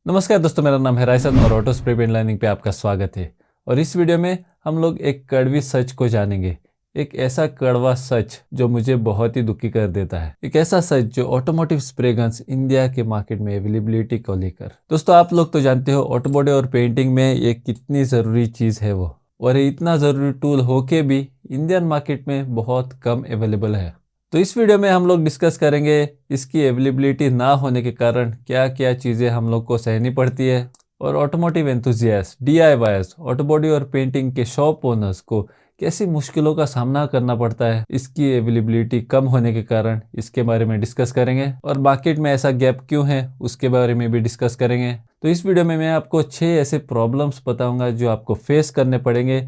नमस्कार दोस्तों, मेरा नाम है रायसन और ऑटो स्प्रे पेंट लाइनिंग पे आपका स्वागत है। और इस वीडियो में हम लोग एक कड़वी सच को जानेंगे। एक ऐसा कड़वा सच जो मुझे बहुत ही दुखी कर देता है। एक ऐसा सच जो ऑटोमोटिव स्प्रे गन्स इंडिया के मार्केट में अवेलेबिलिटी को लेकर। दोस्तों, आप लोग तो जानते हो ऑटो बॉडी और पेंटिंग में ये कितनी ज़रूरी चीज़ है वो, और ये इतना ज़रूरी टूल होके भी इंडियन मार्केट में बहुत कम अवेलेबल है। तो इस वीडियो में हम लोग डिस्कस करेंगे इसकी अवेलेबिलिटी ना होने के कारण क्या क्या चीज़ें हम लोग को सहनी पड़ती है, और automotive enthusiast, DIYers, auto body और पेंटिंग के शॉप ओनर्स को कैसी मुश्किलों का सामना करना पड़ता है इसकी अवेलेबिलिटी कम होने के कारण। इसके बारे में डिस्कस करेंगे, और मार्केट में ऐसा गैप क्यों है उसके बारे में भी डिस्कस करेंगे। तो इस वीडियो में मैं आपको 6 ऐसे प्रॉब्लम्स बताऊंगा जो आपको फेस करने पड़ेंगे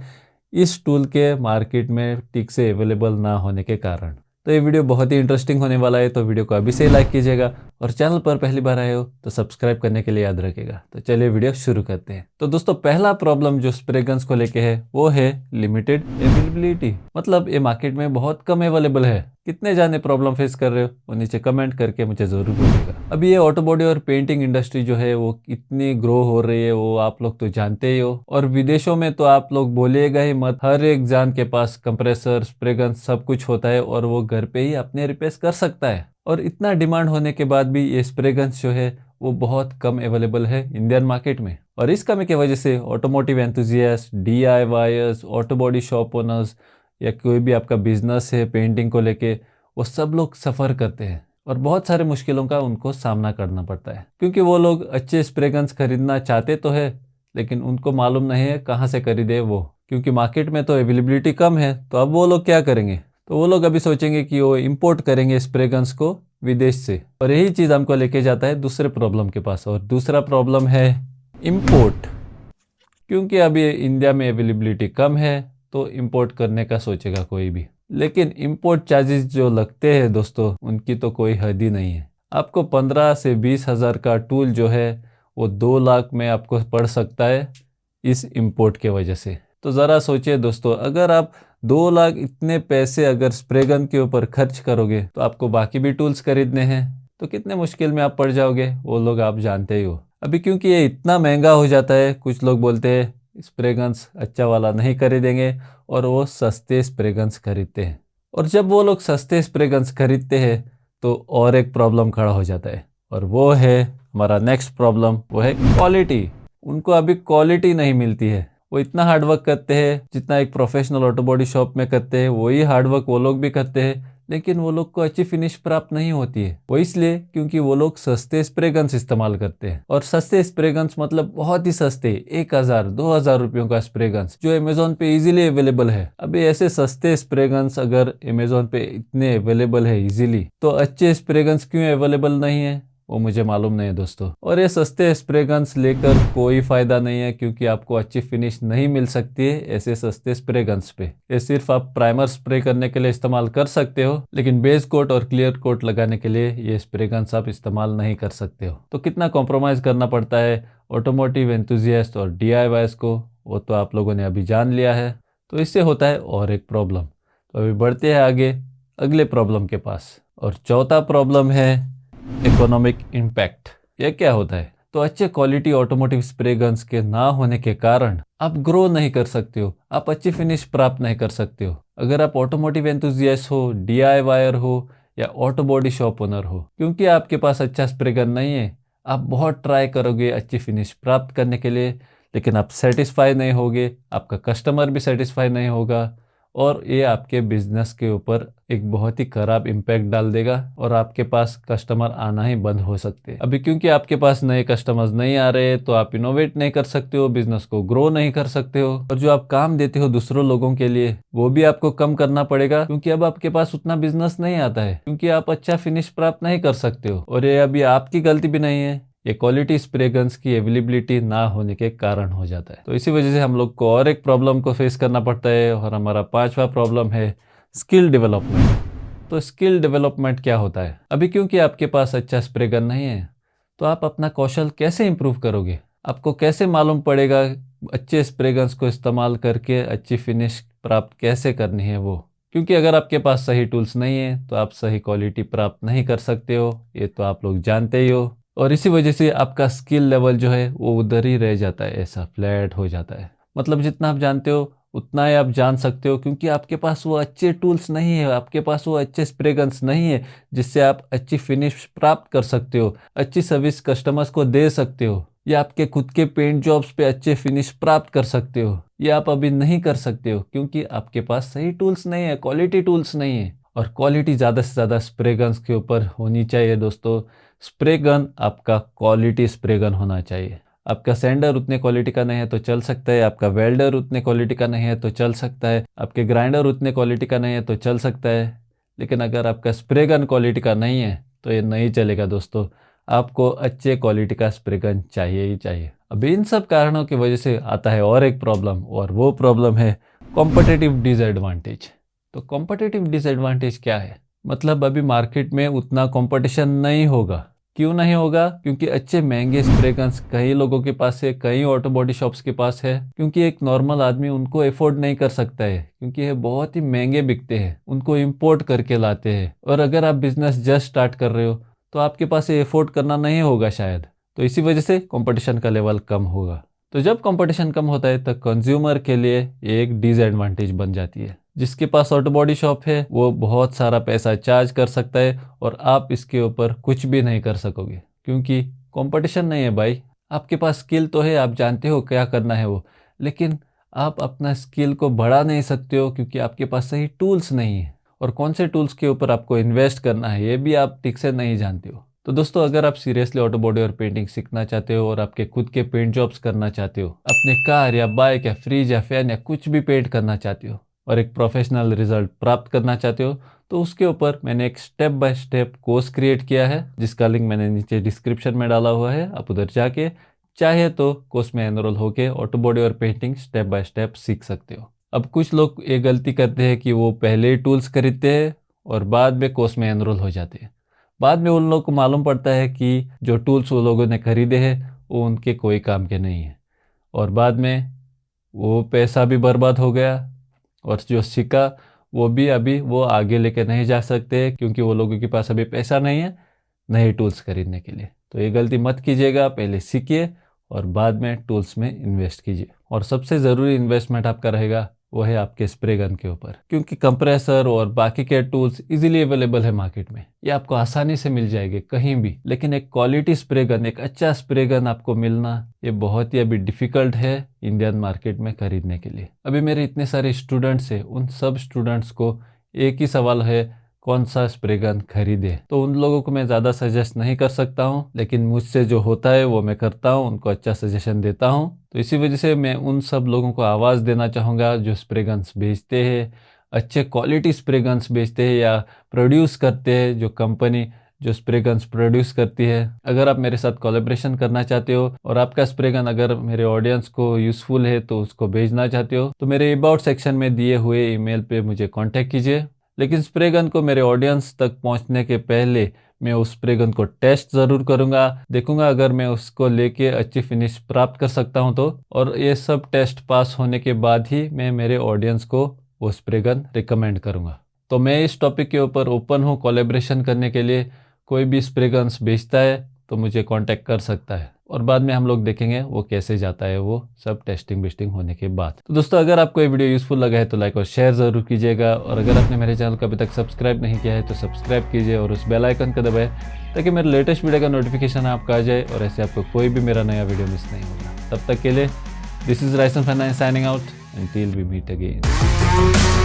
इस टूल के मार्केट में ठीक से अवेलेबल ना होने के कारण। तो ये वीडियो बहुत ही इंटरेस्टिंग होने वाला है, तो वीडियो को अभी से लाइक कीजिएगा, और चैनल पर पहली बार आए हो तो सब्सक्राइब करने के लिए याद रखिएगा। तो चलिए वीडियो शुरू करते हैं। तो दोस्तों, पहला प्रॉब्लम जो स्प्रे गन्स को लेके है वो है लिमिटेड अवेलेबिलिटी। मतलब ये मार्केट में बहुत कम अवेलेबल है। कितने जाने प्रॉब्लम फेस कर रहे हो वो नीचे कमेंट करके मुझे जरूर बोलिएगा। अभी ये ऑटो बॉडी और पेंटिंग इंडस्ट्री जो है वो कितनी ग्रो हो रही है वो आप लोग तो जानते ही हो, और विदेशों में तो आप लोग बोलिएगा ही मत। हर एक जान के पास कंप्रेसर, स्प्रे गन सब कुछ होता है, और वो घर पे ही अपने रिपेयर कर सकता है। और इतना डिमांड होने के बाद भी ये स्प्रे गन्स जो है वो बहुत कम अवेलेबल है इंडियन मार्केट में। और इस कमी की वजह से automotive enthusiast, DIYers, auto body shop owners, या कोई भी आपका बिजनेस है पेंटिंग को लेके, वो सब लोग सफ़र करते हैं, और बहुत सारे मुश्किलों का उनको सामना करना पड़ता है। क्योंकि वो लोग अच्छे स्प्रे गन्स खरीदना चाहते तो है, लेकिन उनको मालूम नहीं है कहाँ से खरीदे वो, क्योंकि मार्केट में तो अवेलेबिलिटी कम है। तो अब वो लोग क्या करेंगे? तो वो लोग अभी सोचेंगे कि वो इंपोर्ट करेंगे स्प्रे गन्स को विदेश से। और यही चीज़ हमको लेके जाता है दूसरे प्रॉब्लम के पास, और दूसरा प्रॉब्लम है इम्पोर्ट। क्योंकि अभी इंडिया में अवेलेबिलिटी कम है तो इंपोर्ट करने का सोचेगा कोई भी, लेकिन इंपोर्ट चार्जेस जो लगते हैं दोस्तों, उनकी तो कोई हद ही नहीं है। आपको 15 से 20 हज़ार का टूल जो है वो 2 लाख में आपको पड़ सकता है इस इंपोर्ट के वजह से। तो ज़रा सोचिए दोस्तों, अगर आप 2 लाख इतने पैसे अगर स्प्रे गन के ऊपर खर्च करोगे तो आपको बाकी भी टूल्स खरीदने हैं, तो कितने मुश्किल में आप पड़ जाओगे वो लोग आप जानते ही हो। अभी क्योंकि ये इतना महंगा हो जाता है, कुछ लोग बोलते हैं स्प्रे गन्स अच्छा वाला नहीं खरीदेंगे, और वो सस्ते स्प्रे गन्स खरीदते हैं। और जब वो लोग सस्ते स्प्रे गन्स खरीदते हैं तो और एक प्रॉब्लम खड़ा हो जाता है, और वो है हमारा नेक्स्ट प्रॉब्लम, वो है क्वालिटी। उनको अभी क्वालिटी नहीं मिलती है। वो इतना हार्डवर्क करते हैं जितना एक प्रोफेशनल ऑटो बॉडी शॉप में करते हैं, वही हार्डवर्क वो लोग भी करते हैं, लेकिन वो लोग को अच्छी फिनिश प्राप्त नहीं होती है। वो इसलिए क्योंकि वो लोग सस्ते स्प्रे गन्स इस्तेमाल करते हैं। और सस्ते स्प्रे गन्स मतलब बहुत ही सस्ते, 1,000-2,000 रुपयों का स्प्रे गन्स जो अमेजोन पे इजीली अवेलेबल है। अभी ऐसे सस्ते स्प्रे गन्स अगर अमेजोन पे इतने अवेलेबल है इजीली, तो अच्छे स्प्रे गन्स क्यों अवेलेबल नहीं है वो मुझे मालूम नहीं है दोस्तों। और ये सस्ते स्प्रे गन्स लेकर कोई फायदा नहीं है, क्योंकि आपको अच्छी फिनिश नहीं मिल सकती है ऐसे सस्ते स्प्रे गन्स पे। ये सिर्फ आप प्राइमर स्प्रे करने के लिए इस्तेमाल कर सकते हो, लेकिन बेस कोट और क्लियर कोट लगाने के लिए ये स्प्रे गन्स आप इस्तेमाल नहीं कर सकते हो। तो कितना कॉम्प्रोमाइज़ करना पड़ता है ऑटोमोटिव एंथुजियास्ट और DIYers को, वो तो आप लोगों ने अभी जान लिया है। तो इससे होता है और एक प्रॉब्लम। तो अभी बढ़ते हैं आगे अगले प्रॉब्लम के पास, और चौथा प्रॉब्लम है इकोनॉमिक इम्पैक्ट। यह क्या होता है? तो अच्छे क्वालिटी ऑटोमोटिव स्प्रे गन्स के ना होने के कारण आप ग्रो नहीं कर सकते हो, आप अच्छी फिनिश प्राप्त नहीं कर सकते हो। अगर आप ऑटोमोटिव एंथुजियास्ट हो, DIYer हो, या ऑटो बॉडी शॉप ओनर हो, क्योंकि आपके पास अच्छा स्प्रे गन नहीं है, आप बहुत ट्राई करोगे अच्छी फिनिश प्राप्त करने के लिए, लेकिन आप सेटिस्फाई नहीं होगे, आपका कस्टमर भी सेटिस्फाई नहीं होगा, और ये आपके बिजनेस के ऊपर एक बहुत ही खराब इम्पैक्ट डाल देगा, और आपके पास कस्टमर आना ही बंद हो सकते हैं। अभी क्योंकि आपके पास नए कस्टमर्स नहीं आ रहे, तो आप इनोवेट नहीं कर सकते हो, बिजनेस को ग्रो नहीं कर सकते हो, और जो आप काम देते हो दूसरों लोगों के लिए वो भी आपको कम करना पड़ेगा, क्योंकि अब आपके पास उतना बिजनेस नहीं आता है, क्योंकि आप अच्छा फिनिश प्राप्त नहीं कर सकते हो। और ये अभी आपकी गलती भी नहीं है, ये क्वालिटी स्प्रे गन्स की अवेलेबिलिटी ना होने के कारण हो जाता है। तो इसी वजह से हम लोग को और एक प्रॉब्लम को फेस करना पड़ता है, और हमारा पांचवा प्रॉब्लम है स्किल डेवलपमेंट। तो स्किल डेवलपमेंट क्या होता है? अभी क्योंकि आपके पास अच्छा स्प्रे गन नहीं है, तो आप अपना कौशल कैसे इंप्रूव करोगे? आपको कैसे मालूम पड़ेगा अच्छे स्प्रे गन्स को इस्तेमाल करके अच्छी फिनिश प्राप्त कैसे करनी है वो? क्योंकि अगर आपके पास सही टूल्स नहीं है तो आप सही क्वालिटी प्राप्त नहीं कर सकते हो, ये तो आप लोग जानते ही हो। और इसी वजह से आपका स्किल लेवल जो है वो उधर ही रह जाता है, ऐसा फ्लैट हो जाता है। मतलब जितना आप जानते हो उतना ही आप जान सकते हो, क्योंकि आपके पास वो अच्छे टूल्स नहीं है, आपके पास वो अच्छे स्प्रे गन्स नहीं है जिससे आप अच्छी फिनिश प्राप्त कर सकते हो, अच्छी सर्विस कस्टमर्स को दे सकते हो, या आपके खुद के पेंट जॉब्स पे अच्छे फिनिश प्राप्त कर सकते हो। ये आप अभी नहीं कर सकते हो क्योंकि आपके पास सही टूल्स नहीं है, क्वालिटी टूल्स नहीं है। और क्वालिटी ज़्यादा से ज़्यादा स्प्रे गन्स के ऊपर होनी चाहिए दोस्तों। स्प्रे गन आपका क्वालिटी स्प्रे गन होना चाहिए। आपका सेंडर उतने क्वालिटी का नहीं है तो चल सकता है, आपका वेल्डर उतने क्वालिटी का नहीं है तो चल सकता है, आपके ग्राइंडर उतने क्वालिटी का नहीं है तो चल सकता है। लेकिन अगर आपका स्प्रे गन क्वालिटी का नहीं है तो ये नहीं चलेगा दोस्तों। आपको अच्छे क्वालिटी का स्प्रे गन चाहिए ही चाहिए। अभी इन सब कारणों की वजह से आता है और एक प्रॉब्लम, और वो प्रॉब्लम है कॉम्पिटिटिव डिसएडवांटेज। तो कॉम्पिटिटिव डिसएडवांटेज क्या है? मतलब अभी मार्केट में उतना कंपटीशन नहीं होगा। क्यों नहीं होगा? क्योंकि अच्छे महंगे स्प्रे गन्स कई लोगों के पास है, कई ऑटो बॉडी शॉप्स के पास है, क्योंकि एक नॉर्मल आदमी उनको अफोर्ड नहीं कर सकता है, क्योंकि ये बहुत ही महंगे बिकते हैं, उनको इंपोर्ट करके लाते हैं। और अगर आप बिजनेस जस्ट स्टार्ट कर रहे हो तो आपके पास ये अफोर्ड करना नहीं होगा शायद, तो इसी वजह से कंपटीशन का लेवल कम होगा। तो जब कंपटीशन कम होता है तो कंज्यूमर के लिए ये एक डिसएडवांटेज बन जाती है। जिसके पास ऑटो बॉडी शॉप है वो बहुत सारा पैसा चार्ज कर सकता है और आप इसके ऊपर कुछ भी नहीं कर सकोगे, क्योंकि कंपटीशन नहीं है भाई। आपके पास स्किल तो है, आप जानते हो क्या करना है वो, लेकिन आप अपना स्किल को बढ़ा नहीं सकते हो क्योंकि आपके पास सही टूल्स नहीं है। और कौन से टूल्स के ऊपर आपको इन्वेस्ट करना है ये भी आप ठीक से नहीं जानते हो। तो दोस्तों, अगर आप सीरियसली ऑटो बॉडी और पेंटिंग सीखना चाहते हो और आपके खुद के पेंट जॉब्स करना चाहते हो, अपने कार या बाइक या फ्रिज या फैन या कुछ भी पेंट करना चाहते हो और एक प्रोफेशनल रिजल्ट प्राप्त करना चाहते हो, तो उसके ऊपर मैंने एक step by step course create किया है, जिसका लिंक मैंने नीचे डिस्क्रिप्शन में डाला हुआ है। आप उधर जाके चाहे तो कोर्स में एनरोल होके ऑटो बॉडी और पेंटिंग स्टेप बाय स्टेप सीख सकते हो। अब कुछ लोग ये गलती करते हैं कि वो पहले ही टूल्स खरीदते हैं और बाद में कोर्स में एनरोल हो जाते हैं। बाद में उन लोगों को मालूम पड़ता है कि जो टूल्स वो लोगों ने खरीदे हैं वो उनके कोई काम के नहीं है, और बाद में वो पैसा भी बर्बाद हो गया, और जो सीखा वो भी अभी वो आगे लेके नहीं जा सकते क्योंकि वो लोगों के पास अभी पैसा नहीं है नए टूल्स खरीदने के लिए। तो ये गलती मत कीजिएगा, पहले सीखिए और बाद में टूल्स में इन्वेस्ट कीजिए। और सबसे ज़रूरी इन्वेस्टमेंट आपका रहेगा वो है आपके स्प्रे गन के ऊपर, क्योंकि कंप्रेसर और बाकी के टूल्स इजीली अवेलेबल है मार्केट में, ये आपको आसानी से मिल जाएंगे कहीं भी। लेकिन एक क्वालिटी स्प्रे गन, एक अच्छा स्प्रे गन आपको मिलना ये बहुत ही अभी डिफिकल्ट है इंडियन मार्केट में खरीदने के लिए। अभी मेरे इतने सारे स्टूडेंट्स हैं, उन सब स्टूडेंट्स को एक ही सवाल है कौन सा स्प्रे गन खरीदे। तो उन लोगों को मैं ज़्यादा सजेस्ट नहीं कर सकता हूँ, लेकिन मुझसे जो होता है वो मैं करता हूँ, उनको अच्छा सजेशन देता हूँ। तो इसी वजह से मैं उन सब लोगों को आवाज़ देना चाहूँगा जो स्प्रे गन्स बेचते हैं, अच्छे क्वालिटी स्प्रे गन्स बेचते हैं या प्रोड्यूस करते हैं, जो कंपनी जो स्प्रे गन्स प्रोड्यूस करती है। अगर आप मेरे साथ कोलैबोरेशन करना चाहते हो और आपका स्प्रे गन अगर मेरे ऑडियंस को यूज़फुल है तो उसको भेजना चाहते हो, तो मेरे अबाउट सेक्शन में दिए हुए ईमेल पे मुझे कांटेक्ट कीजिए। लेकिन स्प्रे गन को मेरे ऑडियंस तक पहुंचने के पहले मैं उस स्प्रे गन को टेस्ट ज़रूर करूंगा, देखूंगा अगर मैं उसको लेके अच्छी फिनिश प्राप्त कर सकता हूं तो। और ये सब टेस्ट पास होने के बाद ही मैं मेरे ऑडियंस को वो स्प्रे गन रिकमेंड करूंगा। तो मैं इस टॉपिक के ऊपर ओपन हूँ कोलैबोरेशन करने के लिए। कोई भी स्प्रे गन्स बेचता है तो मुझे कांटेक्ट कर सकता है, और बाद में हम लोग देखेंगे वो कैसे जाता है वो सब टेस्टिंग बेस्टिंग होने के बाद। तो दोस्तों, अगर आपको ये वीडियो यूजफुल लगा है तो लाइक और शेयर ज़रूर कीजिएगा, और अगर आपने मेरे चैनल को अभी तक सब्सक्राइब नहीं किया है तो सब्सक्राइब कीजिए और उस बेल आइकन को दबाएं ताकि मेरे लेटेस्ट वीडियो का नोटिफिकेशन आपका आ जाए और ऐसे आपको कोई भी मेरा नया वीडियो मिस नहीं होगा। तब तक के लिए दिस इज राइसन फैना signing out, until we meet again।